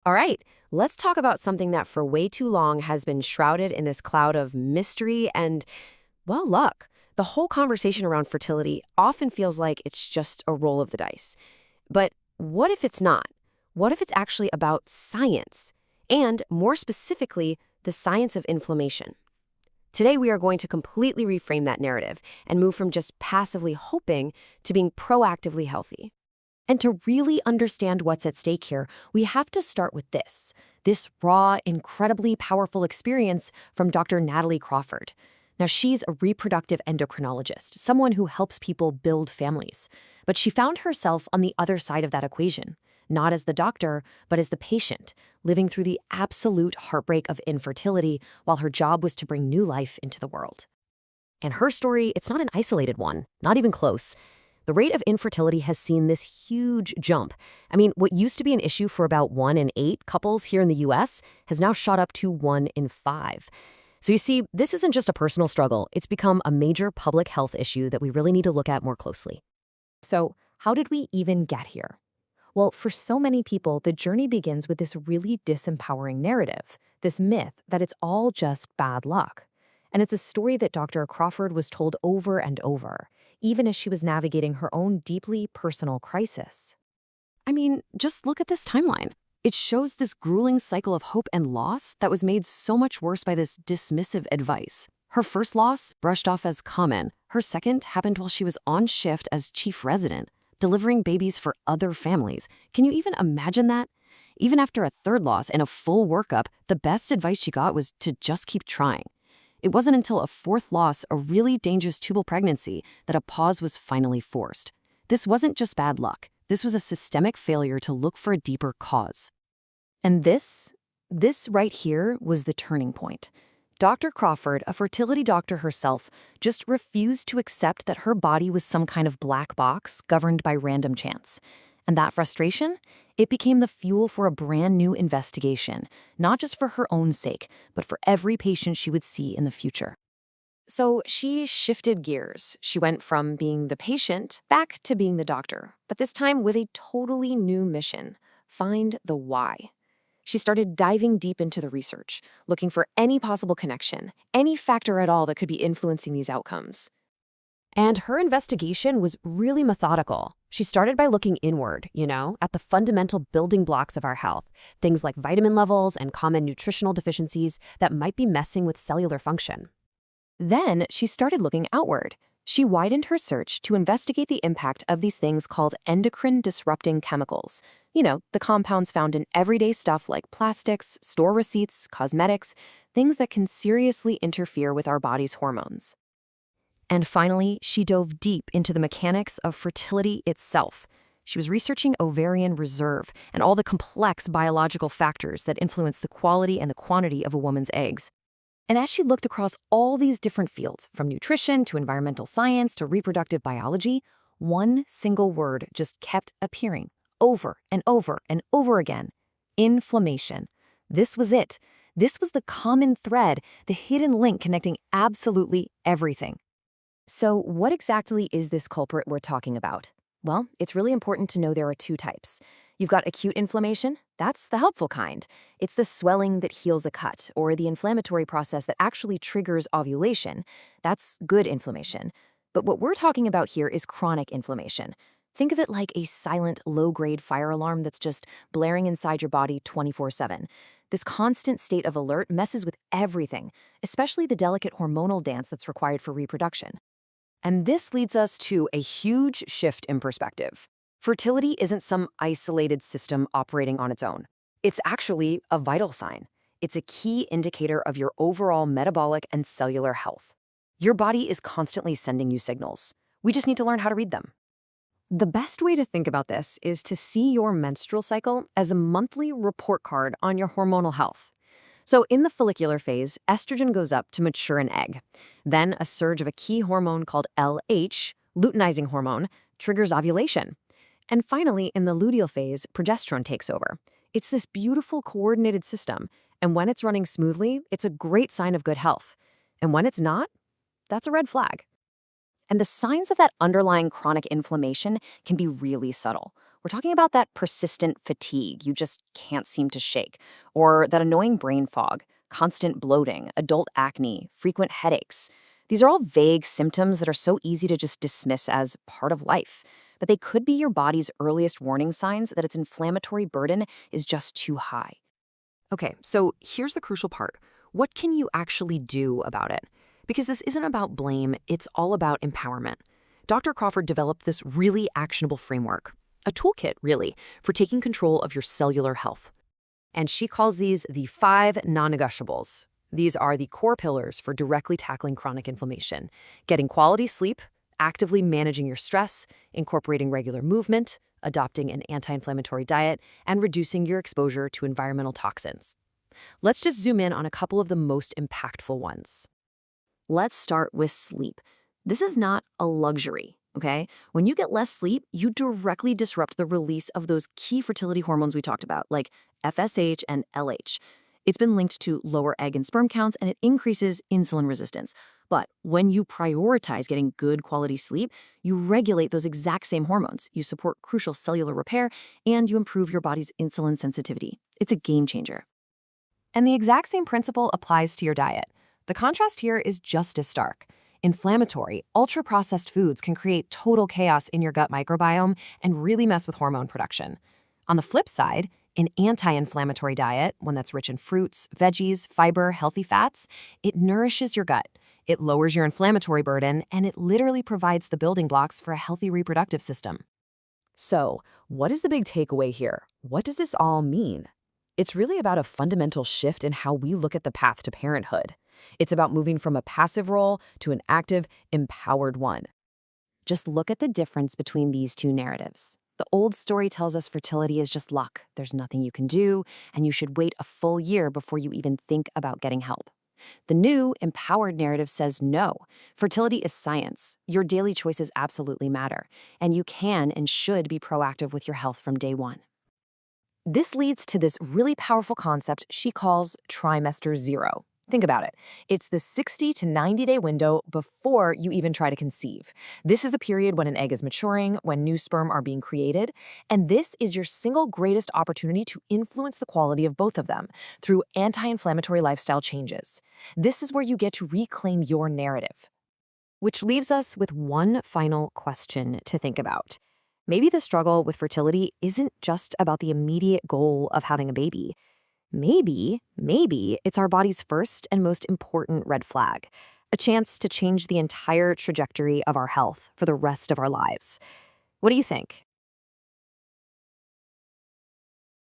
All right, let's talk about something that for way too long has been shrouded in this cloud of mystery and, well, luck. The whole conversation around fertility often feels like it's just a roll of the dice. But what if it's not? What if it's actually about science? And more specifically, the science of inflammation. Today, we are going to completely reframe that narrative and move from just passively hoping to being proactively healthy. And to really understand what's at stake here, we have to start with this raw, incredibly powerful experience from Dr. Natalie Crawford. Now, she's a reproductive endocrinologist, someone who helps people build families. But she found herself on the other side of that equation, not as the doctor, but as the patient, living through the absolute heartbreak of infertility while her job was to bring new life into the world. And her story, it's not an isolated one, not even close. The rate of infertility has seen this huge jump. I mean, what used to be an issue for about 1 in 8 couples here in the US has now shot up to 1 in 5. So you see, this isn't just a personal struggle. It's become a major public health issue that we really need to look at more closely. So, how did we even get here? Well, for so many people, the journey begins with this really disempowering narrative, this myth that it's all just bad luck. And it's a story that Dr. Crawford was told over and over, even as she was navigating her own deeply personal crisis. I mean, just look at this timeline. It shows this grueling cycle of hope and loss that was made so much worse by this dismissive advice. Her first loss, brushed off as common. Her second happened while she was on shift as chief resident, delivering babies for other families. Can you even imagine that? Even after a third loss and a full workup, the best advice she got was to just keep trying. It wasn't until a fourth loss, a really dangerous tubal pregnancy, that a pause was finally forced. This wasn't just bad luck. This was a systemic failure to look for a deeper cause. And this right here was the turning point. Dr. Crawford, a fertility doctor herself, just refused to accept that her body was some kind of black box governed by random chance. And that frustration, it became the fuel for a brand new investigation, not just for her own sake, but for every patient she would see in the future. So she shifted gears. She went from being the patient back to being the doctor, but this time with a totally new mission: find the why. She started diving deep into the research, looking for any possible connection, any factor at all that could be influencing these outcomes. And her investigation was really methodical. She started by looking inward, at the fundamental building blocks of our health, things like vitamin levels and common nutritional deficiencies that might be messing with cellular function. Then she started looking outward. She widened her search to investigate the impact of these things called endocrine-disrupting chemicals. The compounds found in everyday stuff like plastics, store receipts, cosmetics, things that can seriously interfere with our body's hormones. And finally, she dove deep into the mechanics of fertility itself. She was researching ovarian reserve and all the complex biological factors that influence the quality and the quantity of a woman's eggs. And as she looked across all these different fields, from nutrition to environmental science to reproductive biology, one single word just kept appearing over and over and over again: inflammation. This was it. This was the common thread, the hidden link connecting absolutely everything. So what exactly is this culprit we're talking about? Well, it's really important to know there are 2 types. You've got acute inflammation. That's the helpful kind. It's the swelling that heals a cut, or the inflammatory process that actually triggers ovulation. That's good inflammation. But what we're talking about here is chronic inflammation. Think of it like a silent, low-grade fire alarm that's just blaring inside your body 24/7. This constant state of alert messes with everything, especially the delicate hormonal dance that's required for reproduction. And this leads us to a huge shift in perspective. Fertility isn't some isolated system operating on its own. It's actually a vital sign. It's a key indicator of your overall metabolic and cellular health. Your body is constantly sending you signals. We just need to learn how to read them. The best way to think about this is to see your menstrual cycle as a monthly report card on your hormonal health. So in the follicular phase, estrogen goes up to mature an egg. Then a surge of a key hormone called LH, luteinizing hormone, triggers ovulation. And finally, in the luteal phase, progesterone takes over. It's this beautiful coordinated system, and when it's running smoothly, it's a great sign of good health. And when it's not, that's a red flag. And the signs of that underlying chronic inflammation can be really subtle. We're talking about that persistent fatigue you just can't seem to shake, or that annoying brain fog, constant bloating, adult acne, frequent headaches. These are all vague symptoms that are so easy to just dismiss as part of life, but they could be your body's earliest warning signs that its inflammatory burden is just too high. Okay, so here's the crucial part. What can you actually do about it? Because this isn't about blame, it's all about empowerment. Dr. Crawford developed this really actionable framework, a toolkit, really, for taking control of your cellular health. And she calls these the 5 non-negotiables. These are the core pillars for directly tackling chronic inflammation: getting quality sleep, actively managing your stress, incorporating regular movement, adopting an anti-inflammatory diet, and reducing your exposure to environmental toxins. Let's just zoom in on a couple of the most impactful ones. Let's start with sleep. This is not a luxury, okay? When you get less sleep, you directly disrupt the release of those key fertility hormones we talked about, like FSH and LH. It's been linked to lower egg and sperm counts, and it increases insulin resistance. But when you prioritize getting good quality sleep, you regulate those exact same hormones, you support crucial cellular repair, and you improve your body's insulin sensitivity. It's a game changer. And the exact same principle applies to your diet. The contrast here is just as stark. Inflammatory, ultra-processed foods can create total chaos in your gut microbiome and really mess with hormone production. On the flip side, an anti-inflammatory diet, one that's rich in fruits, veggies, fiber, healthy fats, it nourishes your gut. It lowers your inflammatory burden, and it literally provides the building blocks for a healthy reproductive system. So, what is the big takeaway here? What does this all mean? It's really about a fundamental shift in how we look at the path to parenthood. It's about moving from a passive role to an active, empowered one. Just look at the difference between these two narratives. The old story tells us fertility is just luck, there's nothing you can do, and you should wait a full year before you even think about getting help. The new, empowered narrative says no. Fertility is science. Your daily choices absolutely matter, and you can and should be proactive with your health from day one. This leads to this really powerful concept she calls trimester zero. Think about it. It's the 60 to 90-day window before you even try to conceive. This is the period when an egg is maturing, when new sperm are being created, and this is your single greatest opportunity to influence the quality of both of them through anti-inflammatory lifestyle changes. This is where you get to reclaim your narrative. Which leaves us with one final question to think about. Maybe the struggle with fertility isn't just about the immediate goal of having a baby. Maybe it's our body's first and most important red flag, a chance to change the entire trajectory of our health for the rest of our lives. What do you think?